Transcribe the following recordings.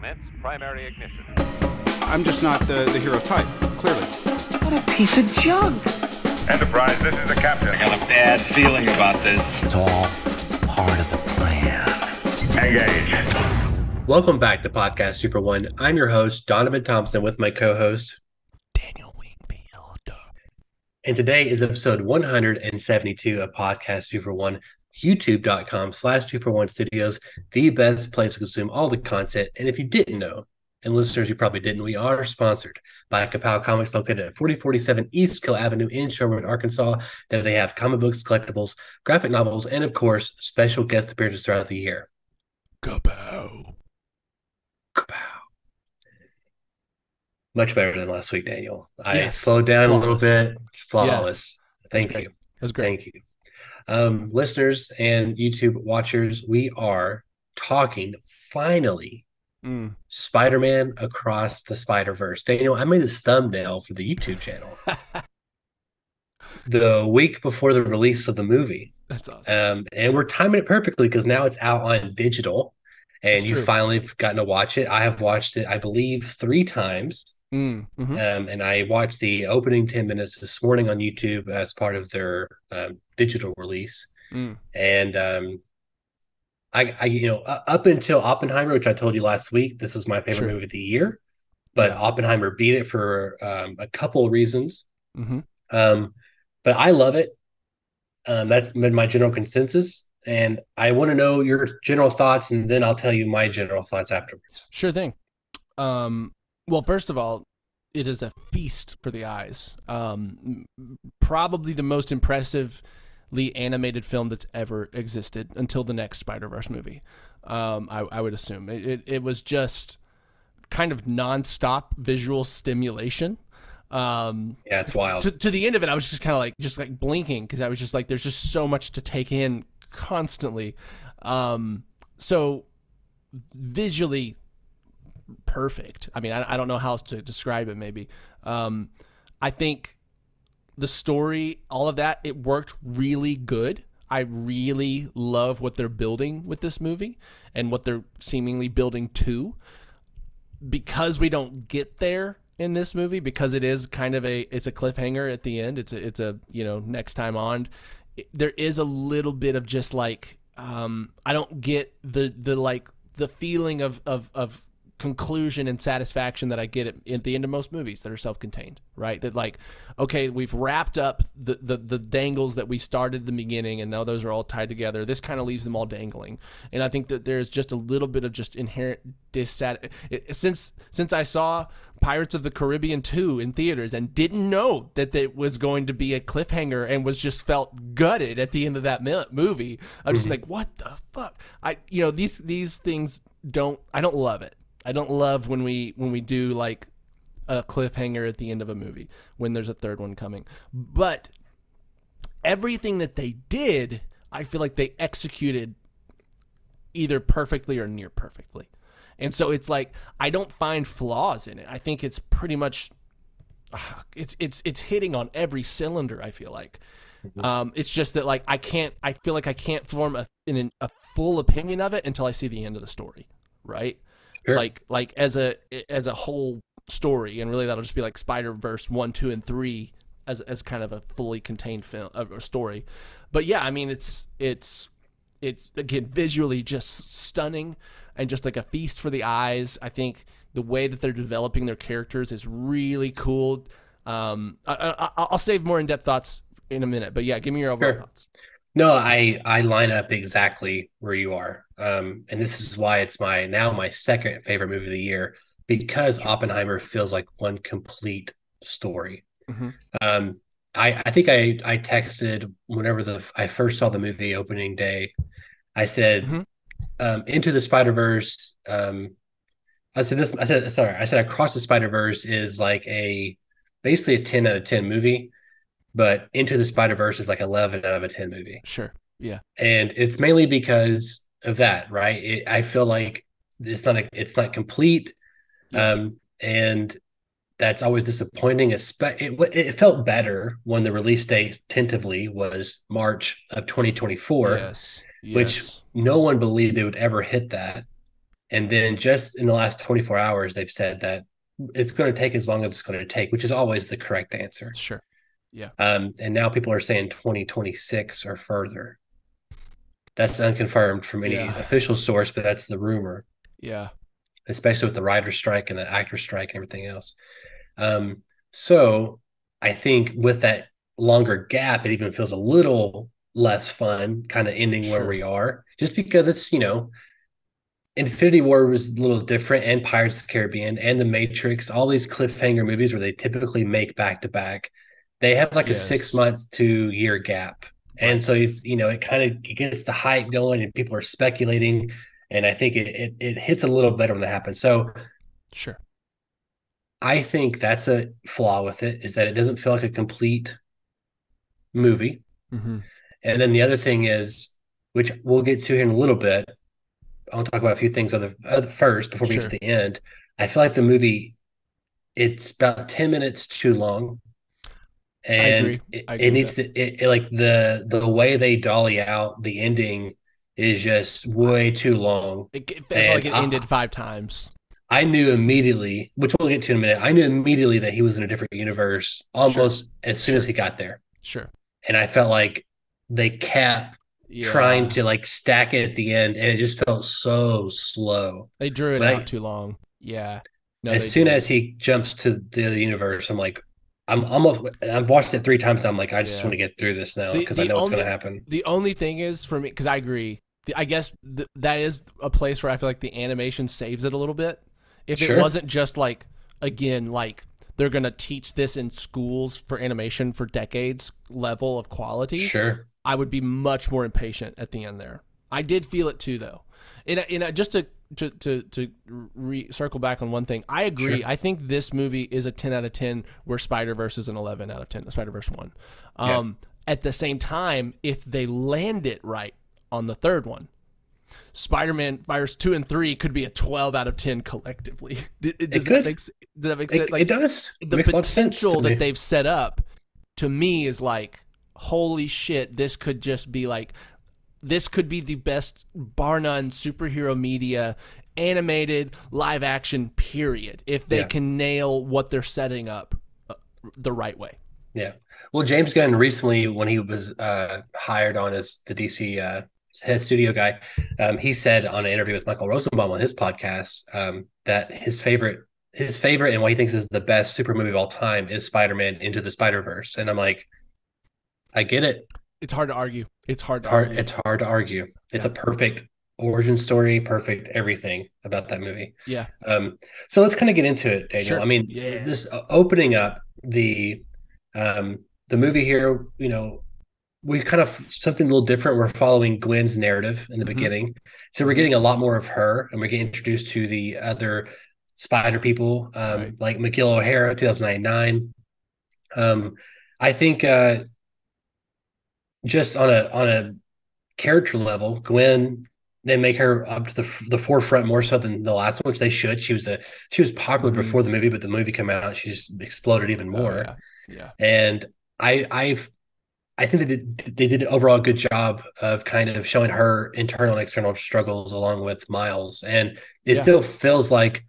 Commence primary ignition. I'm just not the hero type, clearly. What a piece of junk. Enterprise, this is the captain. I got a bad feeling about this. It's all part of the plan. Engage. Welcome back to Podcast Super One. I'm your host, Donovan Thompson, with my co-host, Daniel Wingfield. and today is episode 172 of Podcast Super One. YouTube.com/2for1 Studios, the best place to consume all the content. And if you didn't know, and listeners, you probably didn't, we are sponsored by Kapow Comics, located at 4047 East Kill Avenue in Sherwood, Arkansas. There they have comic books, collectibles, graphic novels, and of course, special guest appearances throughout the year. Kapow. Kapow. Much better than last week, Daniel. I Yes. slowed down Flawless. a little bit. It's flawless. Thank great. you. That's great. Thank you. Listeners and YouTube watchers, we are talking finally Spider-Man Across the Spider-Verse. Daniel, I made this thumbnail for the YouTube channel the week before the release of the movie. That's awesome. And we're timing it perfectly because now it's out on digital and That's you true. finally have gotten to watch it. I have watched it, I believe, 3 times. Mm-hmm. And I watched the opening 10 minutes this morning on YouTube as part of their digital release. And up until Oppenheimer, which I told you last week, this was my favorite movie of the year. But Yeah. Oppenheimer beat it for a couple of reasons. Mm-hmm. But I love it. That's been my general consensus. And I want to know your general thoughts, and then I'll tell you my general thoughts afterwards. Sure thing. Well, first of all, it is a feast for the eyes. Probably the most impressively animated film that's ever existed until the next Spider-Verse movie. I would assume it was just kind of nonstop visual stimulation. Yeah, it's wild. To the end of it, I was just kind of like blinking because I was just like, there's just so much to take in constantly. So visually perfect. I mean, I don't know how else to describe it. Maybe. I think the story, all of that, it worked really good. I really love what they're building with this movie and what they're seemingly building to. Because we don't get there in this movie, because it is kind of it's a cliffhanger at the end. It's a next time on. There is a little bit of just like I don't get the feeling of conclusion and satisfaction that I get at the end of most movies that are self-contained, right? That like, okay, we've wrapped up the dangles that we started at the beginning, and now those are all tied together. This kind of leaves them all dangling, and I think that there's just a little bit of just inherent since I saw Pirates of the Caribbean 2 in theaters and didn't know that it was going to be a cliffhanger and was just felt gutted at the end of that movie. I'm just like, what the fuck? These things I don't love it. I don't love when we do like a cliffhanger at the end of a movie when there's a third one coming. But everything that they did, I feel like they executed either perfectly or near perfectly. And so it's like I don't find flaws in it. I think it's pretty much it's hitting on every cylinder, I feel like. It's just that like I feel like I can't form a full opinion of it until I see the end of the story, right? Sure. Like as a whole story, and really that'll just be like Spider-Verse 1, 2, and 3 as kind of a fully contained film or story. But yeah, I mean it's again visually just stunning and just like a feast for the eyes. I think the way that they're developing their characters is really cool. I'll save more in-depth thoughts in a minute, but yeah, give me your overall thoughts. No, I line up exactly where you are. And this is why it's my second favorite movie of the year, because Oppenheimer feels like one complete story. Mm-hmm. I think I texted whenever I first saw the movie opening day. I said, Into the Spider-Verse. I said Across the Spider-Verse is like basically a 10 out of 10 movie, but Into the Spider-Verse is like 11 out of a 10 movie. Sure. Yeah. And it's mainly because of that, right? I feel like it's not complete. And that's always disappointing. It felt better when the release date tentatively was March of 2024, yes. which no one believed they would ever hit that. And then just in the last 24 hours, they've said that it's going to take as long as it's going to take, which is always the correct answer. Sure. Yeah. And now people are saying 2026 or further. That's unconfirmed from any official source, but that's the rumor. Yeah. Especially with the writer's strike and the actor's strike and everything else. So I think with that longer gap, it even feels a little less fun kind of ending where we are, just because it's, Infinity War was a little different, and Pirates of the Caribbean and The Matrix, all these cliffhanger movies where they typically make back to back, they have like a 6 months to year gap. And so it's, it kind of gets the hype going and people are speculating. And I think it hits a little better when that happens. So sure. I think that's a flaw with it, is that it doesn't feel like a complete movie. Mm-hmm. And then the other thing is, which we'll get to here in a little bit, I want to talk about a few things first before we get to the end. I feel like the movie, it's about 10 minutes too long. And I agree it needs to, like the way they dolly out the ending is just way too long. It felt like it ended 5 times. I knew immediately, which we'll get to in a minute, I knew immediately that he was in a different universe almost as soon as he got there. Sure. And I felt like they kept trying to like stack it at the end, and it just felt so slow. They drew it out too long. Yeah. No, as soon as he jumps to the other universe, I'm like, I've watched it 3 times. I'm like, I just want to get through this now because I know what's going to happen. The only thing is for me, because I agree, I guess that is a place where I feel like the animation saves it a little bit. If it wasn't just like, again, like they're going to teach this in schools for animation for decades level of quality, I would be much more impatient at the end there. I did feel it too, though. And just to circle back on one thing, I agree. I think this movie is a 10 out of 10, where Spider-Verse is an 11 out of 10, Spider-Verse 1. At the same time, if they land it right on the third one, Spider-Man Virus 2 and 3 could be a 12 out of 10 collectively. Does that make sense? It does. The potential that they've set up, to me, is like, holy shit, this could just be like, this could be the best, bar none, superhero media, animated, live action, period, if they can nail what they're setting up the right way. Yeah. Well, James Gunn recently, when he was hired on as the DC head studio guy, he said on an interview with Michael Rosenbaum on his podcast that his favorite and what he thinks is the best super movie of all time is Spider-Man Into the Spider-Verse. And I'm like, I get it. It's hard to argue. It's hard to argue. It's a perfect origin story, perfect everything about that movie. Yeah. So let's kind of get into it, Daniel. I mean, this opening up the movie here, we kind of something a little different. We're following Gwen's narrative in the beginning. So we're getting a lot more of her, and we're getting introduced to the other Spider people, like McKeel O'Hara, 2099. I think just on a character level, Gwen, they make her up to the forefront more so than the last one, which they should. She was popular before the movie, but the movie came out, she just exploded even more. And I think they did an overall good job of kind of showing her internal and external struggles along with Miles. And it still feels like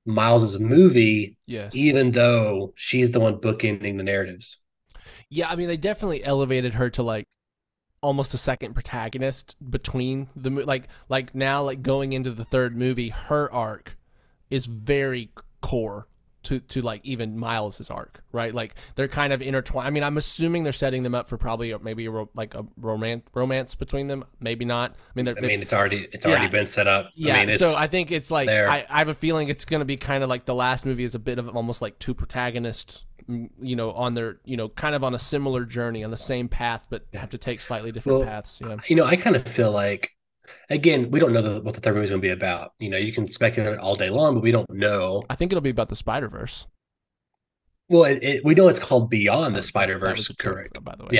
Miles's movie, even though she's the one bookending the narratives. Yeah, I mean, they definitely elevated her to like almost a second protagonist between the like now, like going into the third movie, her arc is very core to like even Miles's arc, right? Like they're kind of intertwined. I mean, I'm assuming they're setting them up for probably maybe like a romance between them, maybe not. I mean, it's already been set up. Yeah, I mean, so I think it's like I have a feeling it's going to be kind of like the last movie is a bit of almost like two protagonists, on their, kind of on a similar journey on the same path, but have to take slightly different paths. I kind of feel like, again, we don't know what the third movie is going to be about. You can speculate all day long, but we don't know. I think it'll be about the Spider-Verse. Well, we know it's called Beyond the Spider-Verse, correct? By the way,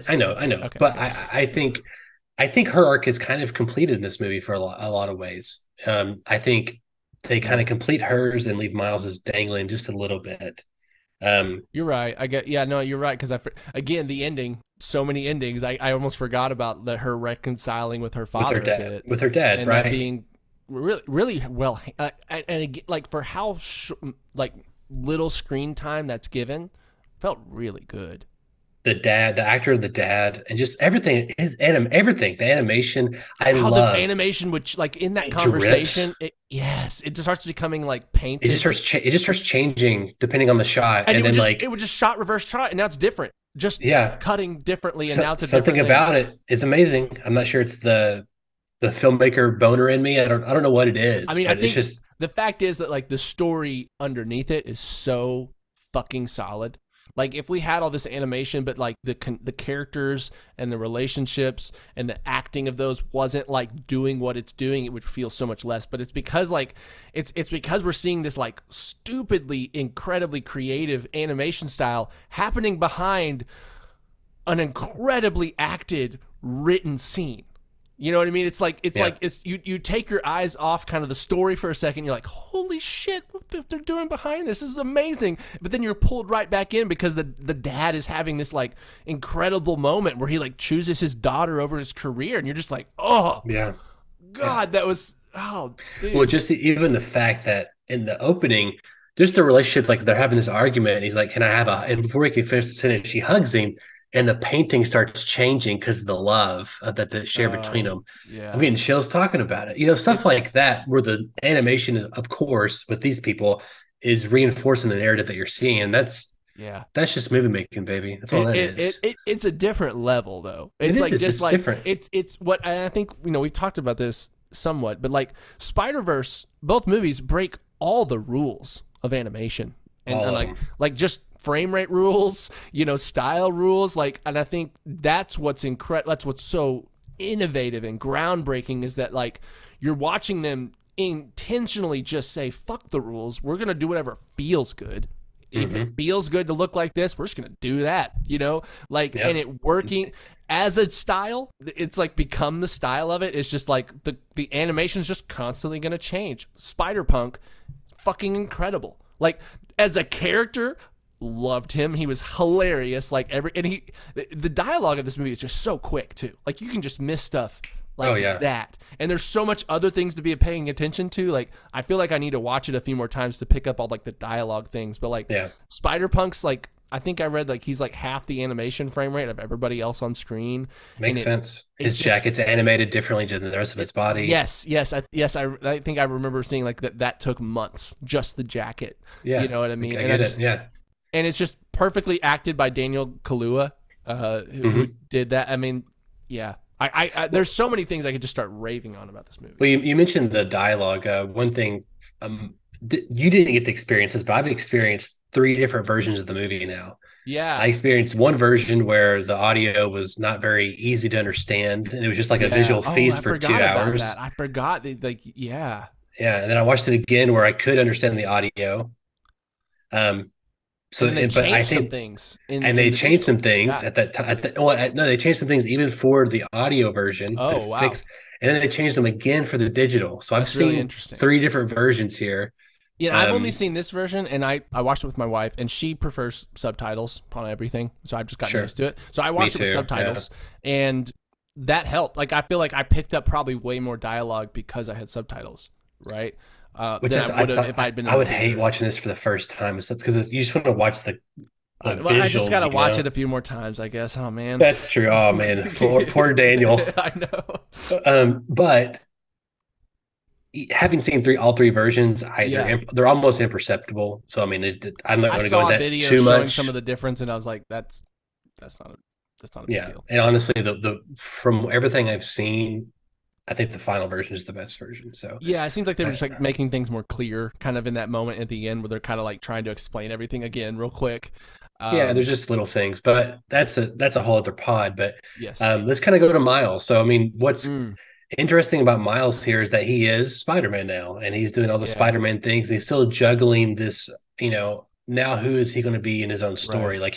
I know. Okay. But I think her arc is kind of completed in this movie for a lot of ways. I think they kind of complete hers and leave Miles's dangling just a little bit. You're right. You're right. Because again, the ending, so many endings. I almost forgot about her reconciling with her father, with her dad, and right? That being really well, and again, like for how like little screen time that's given, felt really good. The actor of the dad, and just everything, everything, the animation, I How the love. animation, which like in that It conversation, drips. it just starts becoming like painted. It just starts changing depending on the shot, And and then it would just shot reverse shot, and now it's different, just yeah, cutting differently, and now it's a something different thing. about it is amazing. I'm not sure it's the filmmaker boner in me. I don't know what it is. I mean, but I think it's just the fact is that like the story underneath it is so fucking solid. Like if we had all this animation, but like the characters and the relationships and the acting of those wasn't like doing what it's doing, it would feel so much less. But it's because like it's because we're seeing this like stupidly incredibly creative animation style happening behind an incredibly acted written scene. You know what I mean? It's like you take your eyes off kind of the story for a second. You're like, holy shit, what they're doing behind this is amazing. But then you're pulled right back in because the dad is having this like incredible moment where he like chooses his daughter over his career, and you're just like, oh yeah. God, that was dude. Well, just even the fact that in the opening, just the relationship, like they're having this argument, and he's like, "Can I have a?" And before he can finish the sentence, she hugs him, and the painting starts changing because of the love that they share between them. Yeah, I'm getting chills talking about it. Stuff like that, where the animation, of course, with these people is reinforcing the narrative that you're seeing, and that's just movie making, baby. That's all it's a different level though. It's it's different. It's what I think. We've talked about this somewhat, but like Spider-Verse, both movies break all the rules of animation, and like just frame rate rules, style rules, and I think that's what's incredible. That's what's so innovative and groundbreaking is that like you're watching them intentionally just say fuck the rules. We're gonna do whatever feels good. If it feels good to look like this, we're just gonna do that. And it working as a style. It's like become the style of it. It's just like the animation is just constantly gonna change. Spider-Punk, fucking incredible. Like as a character, loved him. He was hilarious. The dialogue of this movie is just so quick too. Like you can just miss stuff that. And there's so much other things to be paying attention to. Like I feel like I need to watch it a few more times to pick up all like the dialogue things. But Spider-Punk's like I think I read like he's like half the animation frame rate of everybody else on screen. Makes sense. His jacket's animated differently than the rest of his body. Yes. I think I remember seeing like that took months, just the jacket. Yeah. You know what I mean? I get it. Yeah. And it's just perfectly acted by Daniel Kaluuya, who did that. I mean, yeah. I there's so many things I could just start raving on about this movie. Well, you mentioned the dialogue. One thing, you didn't get to experience this, but I've experienced 3 different versions of the movie now. Yeah. I experienced one version where the audio was not very easy to understand, and it was just like a visual feast for 2 hours. I forgot. Yeah. Yeah, and then I watched it again where I could understand the audio. So, and they but I changed some think things, they changed some things at that time. No, they changed some things even for the audio version. Oh, wow! And then they changed them again for the digital. So I've seen 3 different versions here. Yeah, I've only seen this version, and I watched it with my wife, and she prefers subtitles on everything, so I've just gotten used to it. So I watched it with subtitles, and that helped. Like I feel like I picked up probably way more dialogue because I had subtitles, right? Which is, if I'd been. I would hate watching this for the first time because you just want to watch the visuals. I just gotta watch it a few more times, I guess. Oh man, that's true. Oh man, poor Daniel. I know. But having seen all three versions, they're almost imperceptible. So I mean, I'm not going to go into that too much. Showing some of the difference, and I was like, that's not a big deal. And honestly, the from everything I've seen, I think the final version is the best version. So yeah, it seems like they were just like making things more clear, kind of in that moment at the end where they're kind of like trying to explain everything again real quick. There's just little things, but that's a whole other pod. But yes, let's kind of go to Miles. So I mean, what's interesting about Miles here is that he is Spider-Man now, and he's doing all the Spider-Man things. And he's still juggling this, now who is he going to be in his own story? Right. Like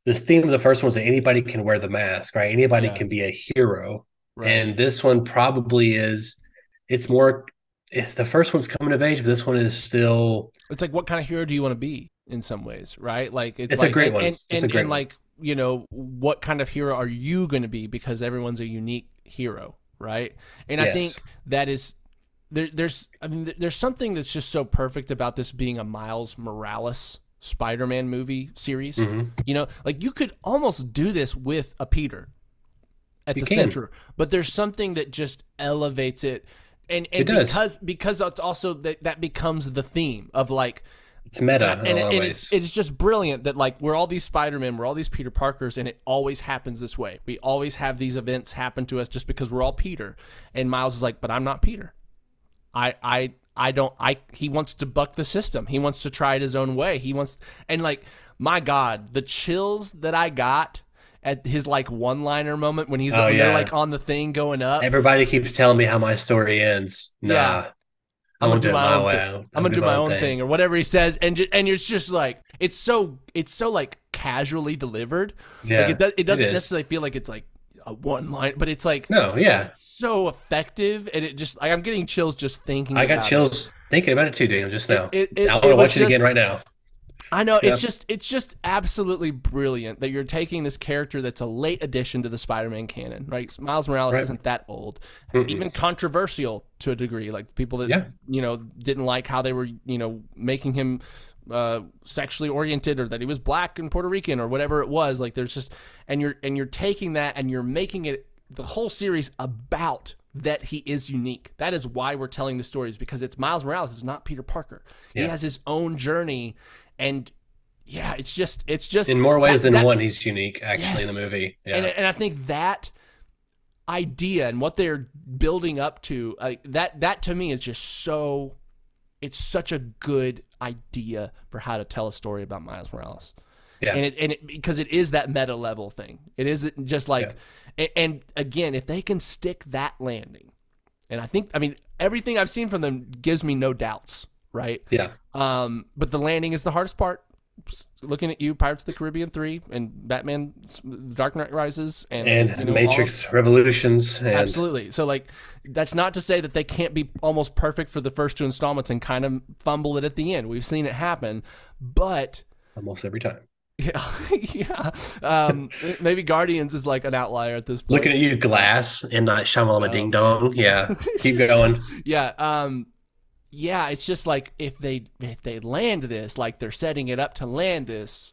the theme of the first one was that anybody can wear the mask, right? Anybody can be a hero. Right. And this one probably is, it's more, if the first one's coming of age, but this one is still. It's like, what kind of hero do you want to be in some ways, right? Like it's like, a great one. Like, what kind of hero are you going to be? Because everyone's a unique hero, right? And I think that is there's something that's just so perfect about this being a Miles Morales Spider-Man movie series. You know, like you could almost do this with a Peter at the center, but there's something that just elevates it. And because it's also that becomes the theme of like, it's meta in a lot of ways. It's just brilliant that like we're all these Spider-Men, we're all these Peter Parkers, and it always happens this way. We always have these events happen to us just because we're all Peter. And Miles is like, but I'm not Peter. He wants to buck the system. He wants to try it his own way. And like, my God, the chills that I got at his like one-liner moment when they're like on the thing going up. Everybody keeps telling me how my story ends. Nah. Yeah. I'm gonna do my own thing. I'm gonna do my own thing, or whatever he says, and it's just like it's so like casually delivered. Yeah, like it doesn't necessarily feel like it's like a one line, but it's like it's so effective, and it just like I'm getting chills just thinking. I got chills thinking about it too, Daniel. Just now, I want to watch it again right now. I know it's just absolutely brilliant that you're taking this character that's a late addition to the Spider-Man canon, right? Miles Morales isn't that old, even controversial to a degree. Like people that didn't like how they were making him sexually oriented, or that he was black and Puerto Rican or whatever it was. Like there's just and you're taking that and you're making it the whole series about that he is unique. That is why we're telling the stories, because it's Miles Morales. It's not Peter Parker. He has his own journey. And it's just in more ways than one. He's unique, actually, in the movie. Yeah, and I think that idea and what they're building up to, that to me is just so. It's such a good idea for how to tell a story about Miles Morales. Yeah, and because it is that meta level thing. It isn't just like, and again, if they can stick that landing, and I mean everything I've seen from them gives me no doubts. Right. Yeah. But the landing is the hardest part. Looking at you, Pirates of the Caribbean 3 and Batman Dark Knight Rises and Matrix Revolutions. Absolutely. So like, that's not to say that they can't be almost perfect for the first two installments and kind of fumble it at the end. We've seen it happen, but almost every time. Yeah. Maybe Guardians is like an outlier at this point. Looking at you, Glass and not Shyamalan Ding Dong. Yeah. Keep going. Yeah. Yeah, it's just like if they land this, like they're setting it up to land this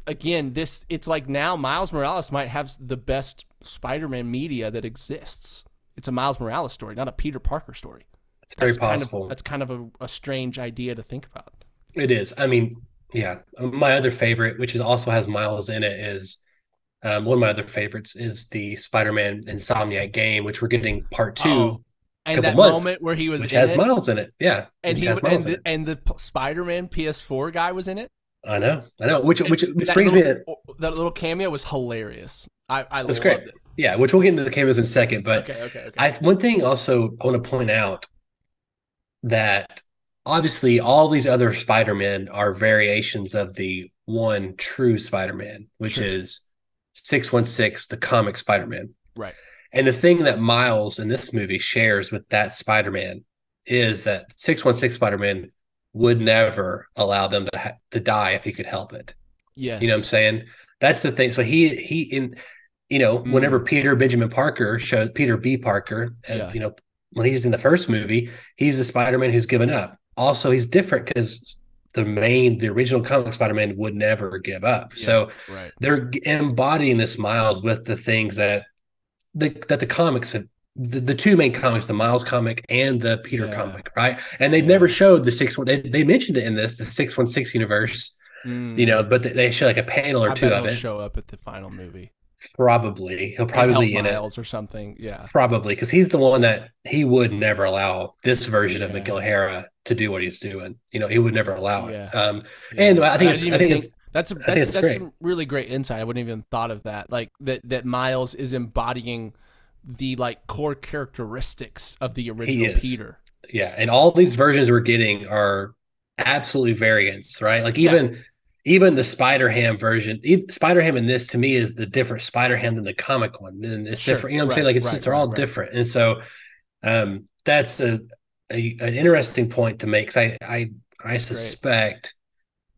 again, it's like now Miles Morales might have the best Spider-Man media that exists. It's a Miles Morales story, not a Peter Parker story. It's very possible. That's kind of a strange idea to think about. It is. I mean, yeah. My other favorite, which also has Miles in it, is one of my other favorites is the Spider-Man Insomniac game, which we're getting part 2. Oh. And that moment where he was which in has it, Miles in it, yeah, and the Spider-Man PS4 guy was in it. I know. Which brings me to that little cameo was hilarious. I loved great. it. Yeah, which we'll get into the cameos in a second. But okay. One thing also I want to point out that obviously all these other Spider-Men are variations of the one true Spider-Man, which is 616, the comic Spider-Man, right? And the thing that Miles in this movie shares with that Spider-Man is that 616 Spider-Man would never allow them to die if he could help it. Yes. You know what I'm saying? That's the thing. So whenever Peter Benjamin Parker showed Peter B. Parker, when he's in the first movie, he's a Spider-Man who's given up. Also, he's different because the original comic Spider-Man would never give up. Yeah, so they're embodying this Miles with the things that the comics have, the two main comics, the Miles comic and the Peter comic, right? And they've never showed the 616. They mentioned it in the 616 universe, but they show like a panel or two of it. Show up at the final movie. Probably he'll probably be in Miles or something. Yeah, probably because he's the one that he would never allow this version of Miguel O'Hara to do what he's doing. He would never allow it. And I think that's some really great insight. I wouldn't even thought of that. Like that Miles is embodying the like core characteristics of the original Peter. Yeah, and all these versions we're getting are absolutely variants, right? Like even the Spider-Ham version, Spider-Ham in this to me is the different Spider-Ham than the comic one, and it's different. You know what I'm saying? Like it's they're all different, and so that's an interesting point to make. Cause I suspect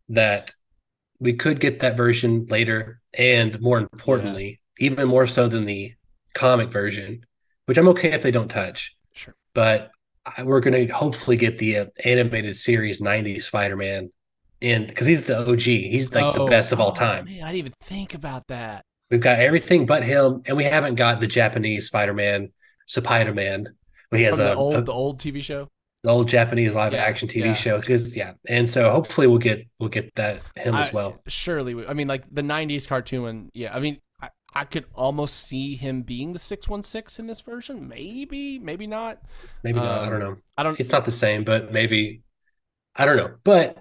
that we could get that version later, and more importantly, even more so than the comic version, which I'm okay if they don't touch. Sure. But we're going to hopefully get the animated series '90s Spider-Man in, because he's the OG. He's like the best of all time. Man, I didn't even think about that. We've got everything but him, and we haven't got the Japanese Spider-Man, Spider-Man. He has From the old TV show. the old Japanese live action TV show. Because and so hopefully we'll get that him as well. Surely, I mean, like the '90s cartoon one. Yeah, I mean, I could almost see him being the 616 in this version. Maybe not. Maybe not. I don't know. It's not the same, but maybe. I don't know, but.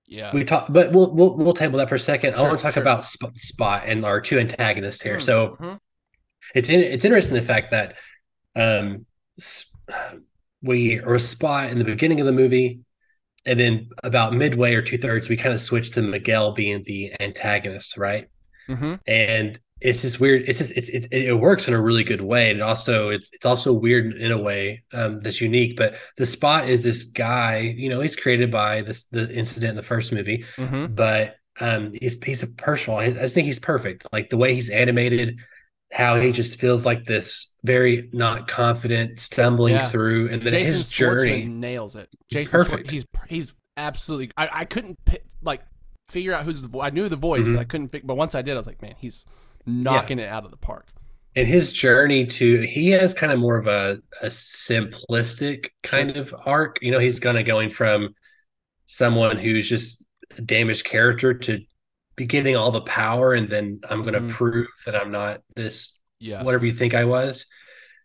Yeah, but we'll table that for a second. I want to talk about Spot and our two antagonists here. So it's interesting the fact that we are Spot in the beginning of the movie, and then about midway or 2/3, we kind of switch to Miguel being the antagonist, right? And it's just weird. It works in a really good way, and also it's also weird in a way that's unique. But the Spot is this guy, he's created by the incident in the first movie, but he's a personal. I just think he's perfect. Like the way he's animated, how he just feels like this very not confident, stumbling through, and then Jason his journey nails it. Jason perfect. He's absolutely. I couldn't figure out who's the voice. I knew the voice, but I couldn't. But once I did, I was like, man, he's knocking it out of the park. And his journey he has kind of more of a simplistic kind of arc. He's going from someone who's just a damaged character to be getting all the power, and then I'm going to prove that I'm not this whatever you think I was.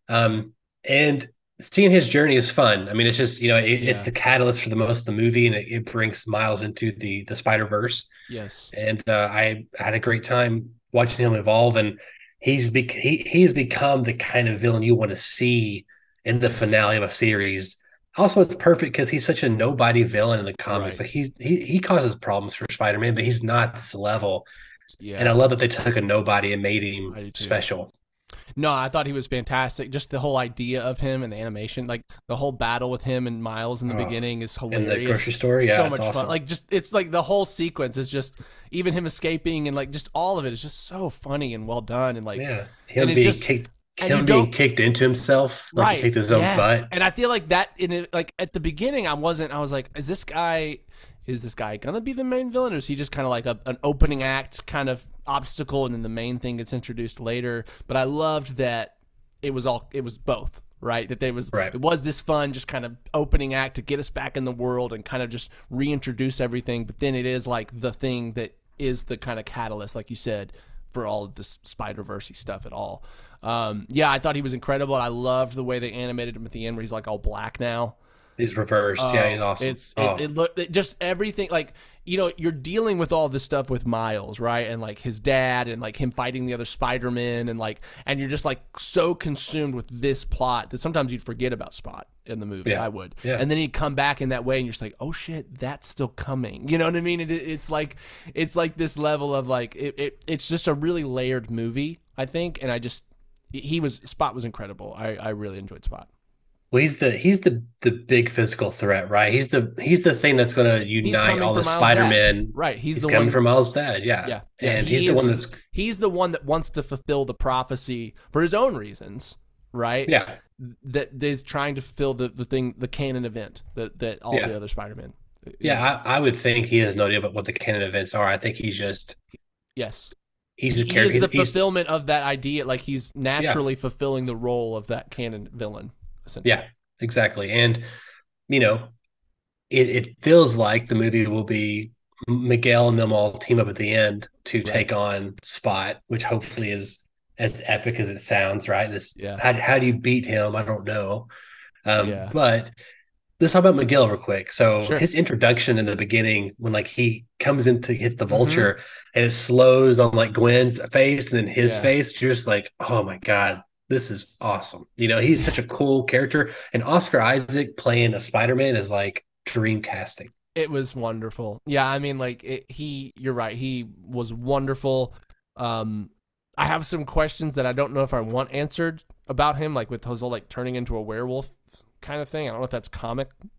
And seeing his journey is fun. I mean, it's just it's the catalyst for the most of the movie, and it brings Miles into the Spider-Verse. Yes, and I had a great time watching him evolve, and he's become the kind of villain you want to see in the finale of a series. Also, it's perfect because he's such a nobody villain in the comics. Like he causes problems for Spider-Man, but he's not this level. Yeah, and I love that they took a nobody and made him special. No, I thought he was fantastic. Just the whole idea of him and the animation, like the whole battle with him and Miles in the beginning is hilarious. In the grocery store, so much awesome. Fun. Like it's like the whole sequence is just even him escaping and like just all of it is just so funny and well done and like him being kicked into himself, like he kicked his own butt. And I feel like that like at the beginning, I was like, is this guy gonna be the main villain, or is he just kind of like an opening act kind of obstacle, and then the main thing gets introduced later? But I loved that it was both, right? That it was this fun, just kind of opening act to get us back in the world and kind of just reintroduce everything. But then it is like the thing that is the kind of catalyst, like you said, for all of this Spider-Verse stuff at all. I thought he was incredible. And I loved the way they animated him at the end, where he's like all black now. He's reversed. He's awesome. It just everything, like, you're dealing with all this stuff with Miles, right? And like his dad and like him fighting the other Spider-Man and you're just like so consumed with this plot that sometimes you'd forget about Spot in the movie. I would. Yeah. And then he'd come back in that way and you're just like, oh shit, that's still coming. You know what I mean? It's like this level of like, it's just a really layered movie, I think. And Spot was incredible. I really enjoyed Spot. Well, he's the big physical threat, right? He's the thing that's going to unite all the Spider-Man. Right. He's the coming one from Miles' dad. Yeah. And he's the one that wants to fulfill the prophecy for his own reasons, right? Yeah. That is trying to fulfill the canon event that all the other Spider-Man. Yeah, I would think he has no idea about what the canon events are. I think he's just He's a character. He's the fulfillment of that idea. Like he's naturally fulfilling the role of that canon villain. Yeah, exactly. And, it feels like the movie will be Miguel and them all team up at the end to take on Spot, which hopefully is as epic as it sounds, right? How do you beat him? I don't know. But let's talk about Miguel real quick. So his introduction in the beginning, when like he comes in to hit the vulture and it slows on like Gwen's face and then his face, you're just like, oh my God. This is awesome. He's such a cool character. And Oscar Isaac playing a Spider-Man is like dream casting. It was wonderful. Yeah, I mean, like you're right. He was wonderful. I have some questions that I don't know if I want answered about him, like with his whole like turning into a werewolf kind of thing. I don't know if that's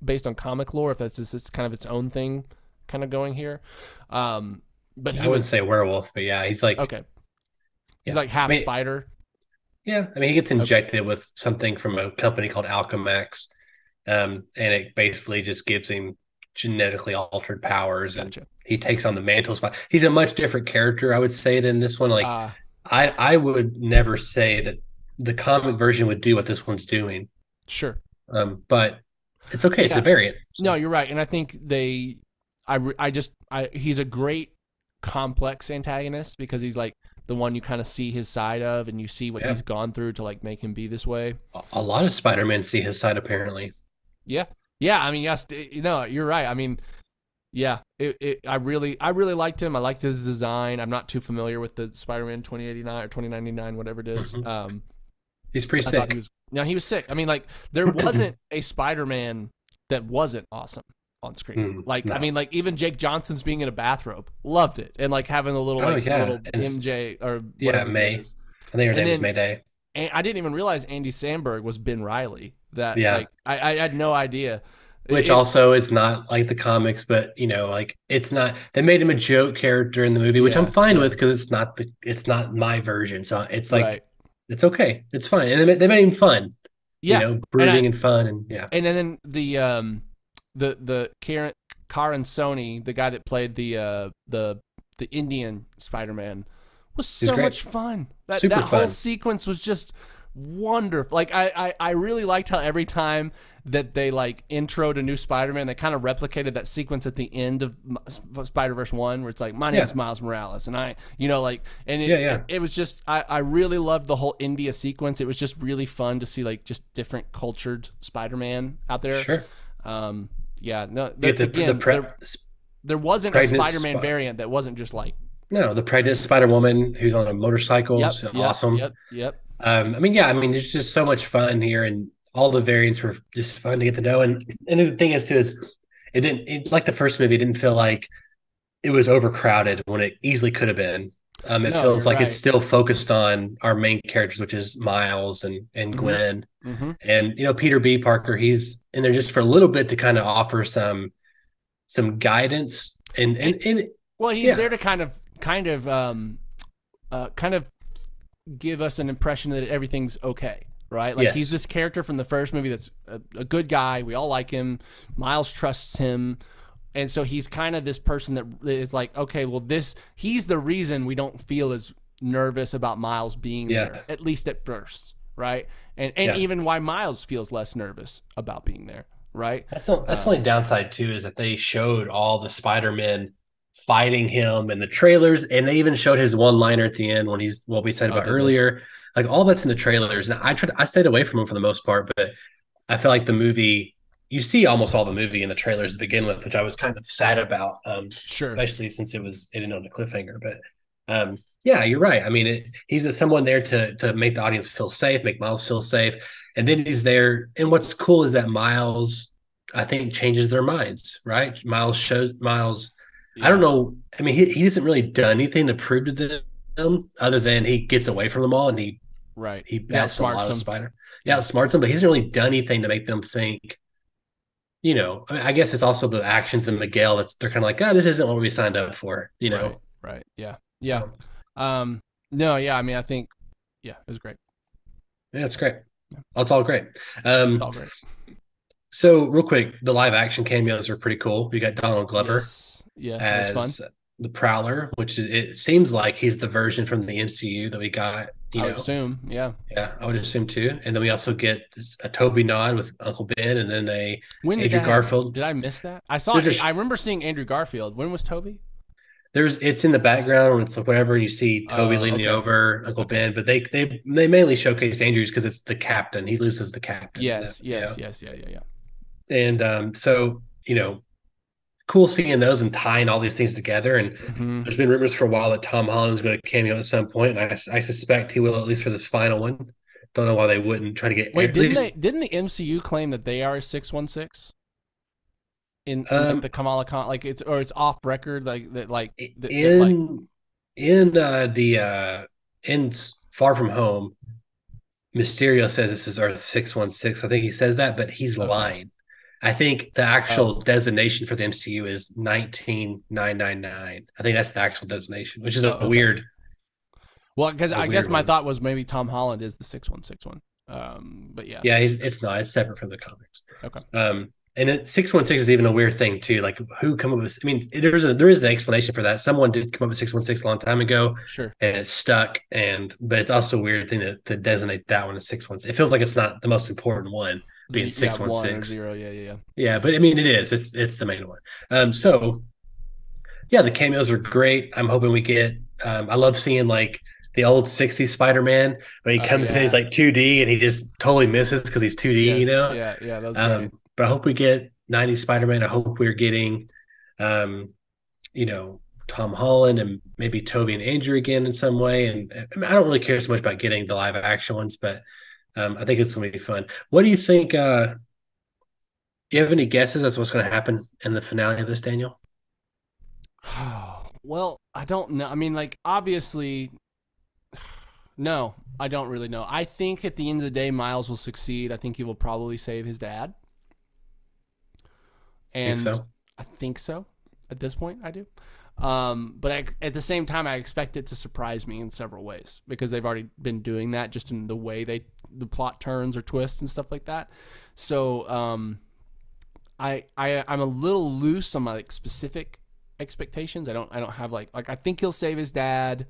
based on comic lore, if that's just it's kind of its own thing kind of going here. But I wouldn't say werewolf, but yeah, he's like he's like half spider. Yeah, I mean, he gets Okay, injected with something from a company called Alchemax, and it basically just gives him genetically altered powers, and gotcha. he takes on the mantle spot. He's a much different character, I would say, than this one. Like, Uh I would never say that the comic version would do what this one's doing, sure. but it's okay. It's a Yeah. variant. No, So, you're right, and I think he's a great complex antagonist because he's like the one you kind of see his side of, and you see what yeah, he's gone through to like make him be this way. a lot of Spider-Man see his side apparently. Yeah, yeah. I mean, yes, you're right. I mean, yeah, I really liked him. I liked his design. I'm not too familiar with the Spider-Man 2089 or 2099, whatever it is. Mhm. He's pretty I thought sick. he was sick. I mean, like there wasn't a Spider-Man that wasn't awesome on screen. Like I No. mean, like even Jake Johnson's being in a bathrobe, loved it, and like having Oh the yeah, little and MJ or yeah, whatever it May. is. I think her And name is then Mayday. and I didn't even realize Andy Samberg was Ben Riley. That Yeah, like I had no idea. which It also is not like the comics, but like it's not. They made him a joke character in the movie, which I'm yeah, fine yeah, with because it's not my version. So it's like right, it's okay, it's fine, and they made him fun, yeah, and brooding and fun, and yeah, then the Karen Sony, the guy that played the Indian Spider-Man, was he's so great, much fun. super That whole fun. sequence was just wonderful. Like I really liked how every time that they like introed a new Spider-Man, they kind of replicated that sequence at the end of Spider-Verse 1 where it's like, my name's Yeah, Miles Morales, and like, and yeah, yeah, it was just I really loved the whole India sequence. It was just really fun to see like just different cultured Spider-Man out there. sure. Yeah, no, You get the again, there wasn't a pregnant Spider-Man variant that wasn't just like, no, the pregnant Spider Woman who's on a motorcycle yep, is yep, awesome. yep, yep. I mean, yeah, I mean, there's just so much fun here, and all the variants were just fun to get to know. And the thing is, too, is like the first movie, it didn't feel like it was overcrowded when it easily could have been. It No, feels you're like it's right. still focused on our main characters, which is Miles and Mm-hmm. Gwen, Mm-hmm. and Peter B. Parker. He's in there just for a little bit to kind of offer some guidance and Well, he's yeah, there to kind of give us an impression that everything's okay, right? Like he's yes, this character from the first movie that's a good guy. We all like him. Miles trusts him. And so he's kind of this person that is like, okay, well, he's the reason we don't feel as nervous about Miles being yeah, there, at least at first, right? And yeah. even why Miles feels less nervous about being there, right? That's the only downside too is that they showed all the Spider-Men fighting him in the trailers, and they even showed his one-liner at the end when he's what we said Oh, about did they? earlier. Like all that's in the trailers, and I stayed away from him for the most part, but I feel like the movie you see almost all the movie in the trailers to begin with, which I was kind of sad about, Sure. especially since it ended on a cliffhanger. But yeah, you're right. I mean, he's someone there to make the audience feel safe, make Miles feel safe, and then he's there. And what's cool is that Miles, I think, changes their minds. Right? Miles. I don't Yeah. know. I mean, he hasn't really done anything to prove to them other than he gets away from them all and Right. he Yeah, bounces a lot smarts of him. spider. Yeah, Yeah. outsmarts them, but he hasn't really done anything to make them think. I mean, I guess it's also the actions of Miguel they're kind of like, this isn't what we signed up for. Right. Right. Yeah. Yeah. So No, yeah, I mean, I think, yeah, it was great. yeah, it's great. Yeah. It's all great. It's all great. So real quick, the live action cameos are pretty cool. We got Donald Glover Yes. Yeah, that was fun. as the Prowler, which it seems like he's the version from the MCU that we got. I would assume. Yeah. Yeah, I would assume too. And then we also get a Toby nod with Uncle Ben, and then a When did Andrew that happen? Garfield. Did I miss that? I saw. There's a I remember seeing Andrew Garfield. When was Toby? it's in the background when it's like whenever you see Toby leaning Okay. over Uncle Okay. Ben, but they mainly showcase Andrews because it's the captain. He loses the captain. Yes. Yeah. Yes. Yeah. Yeah. Yeah. And so cool seeing those and tying all these things together. And Mm-hmm. there's been rumors for a while that Tom Holland's going to cameo at some point, and I suspect he will at least for this final one. Don't know why they wouldn't try to get Wait, at least. didn't the MCU claim that they are a 616 in like Um, the Kamala Khan, like it's off record, like that, like that, like in Far From Home, Mysterio says this is Earth 616. I think he says that, but he's okay. lying. I think the actual Oh. designation for the MCU is 19999. I think that's the actual designation, which is Oh, a okay. weird. Well, because I guess weird my one. thought was maybe Tom Holland is the 6161. But yeah. Yeah, it's not. It's separate from the comics. Okay. And 616 is even a weird thing too. Like who come up with? I mean, there is an explanation for that. Someone did come up with 616 a long time ago, Sure. and it's stuck. But it's also a weird thing to designate that one as 616. It feels like it's not the most important one, being Yeah, 1 or 616. 0. Yeah. Yeah, but I mean, it is. It's the main one. So yeah, the cameos are great. I'm hoping we get. I love seeing like the old '60s Spider-Man when he Oh, comes in, yeah. he's like 2D and he just totally misses because he's 2D. Yes. Yeah. That was great. But I hope we get '90s Spider-Man. I hope we're getting, um, Tom Holland and maybe Toby and Andrew again in some way. And I mean, I don't really care so much about getting the live action ones, but I think it's going to be fun. What do you think? You have any guesses as to what's going to happen in the finale of this, Daniel? Well, I don't know. I mean, like, obviously, no, I don't really know. I think at the end of the day, Miles will succeed. I think he will probably save his dad. Think And so? I think so. At this point, I do. But at the same time, I expect it to surprise me in several ways because they've already been doing that just in the way the plot turns or twists and stuff like that. So I'm a little loose on my like specific expectations. I don't have like I think he'll save his dad.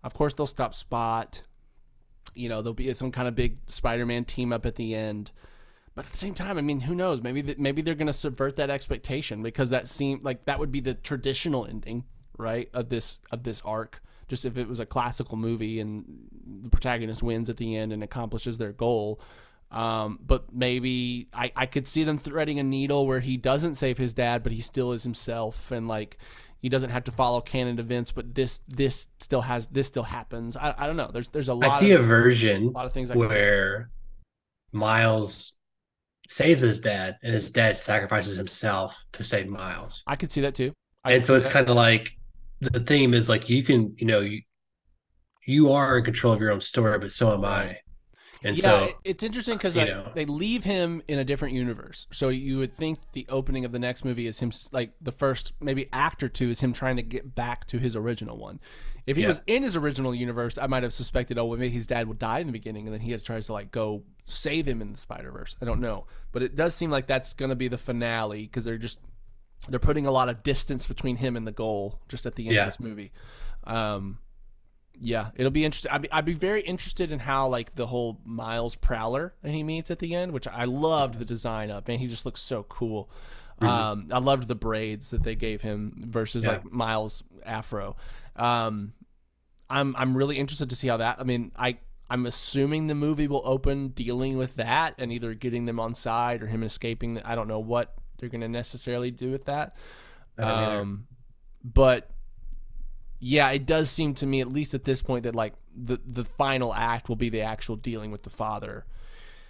Of course, they'll stop Spot. There'll be some kind of big Spider-Man team up at the end. But at the same time, I mean, who knows? Maybe they're going to subvert that expectation because that seemed like that would be the traditional ending, right, of this arc. Just if it was a classical movie and the protagonist wins at the end and accomplishes their goal. But maybe I could see them threading a needle where he doesn't save his dad, but he still is himself, and like he doesn't have to follow canon events. But this still happens. I don't know. There's a lot. I see a version a lot of things I can where Miles saves his dad and his dad sacrifices himself to save Miles. I could see that too. And so it's kind of like the theme is like you can, you are in control of your own story, but so am I. And so it's interesting because they leave him in a different universe. So you would think the opening of the next movie is him, like the first maybe act or two is him trying to get back to his original one. If he was in his original universe, I might have suspected, well, maybe his dad would die in the beginning, and then he tries to like go save him in the Spider-Verse. I don't know, but it does seem like that's going to be the finale because they're putting a lot of distance between him and the goal just at the end of this movie. Yeah, it'll be interesting. I'd be very interested in how like the whole Miles Prowler that he meets at the end, which I loved the design of. Man, he just looks so cool. Mm-hmm. I loved the braids that they gave him versus like Miles Afro. I'm really interested to see how that. I mean, I'm assuming the movie will open dealing with that and either getting them on side or him escaping. I don't know what they're going to necessarily do with that. But yeah, it does seem to me, at least at this point, that like the final act will be the actual dealing with the father,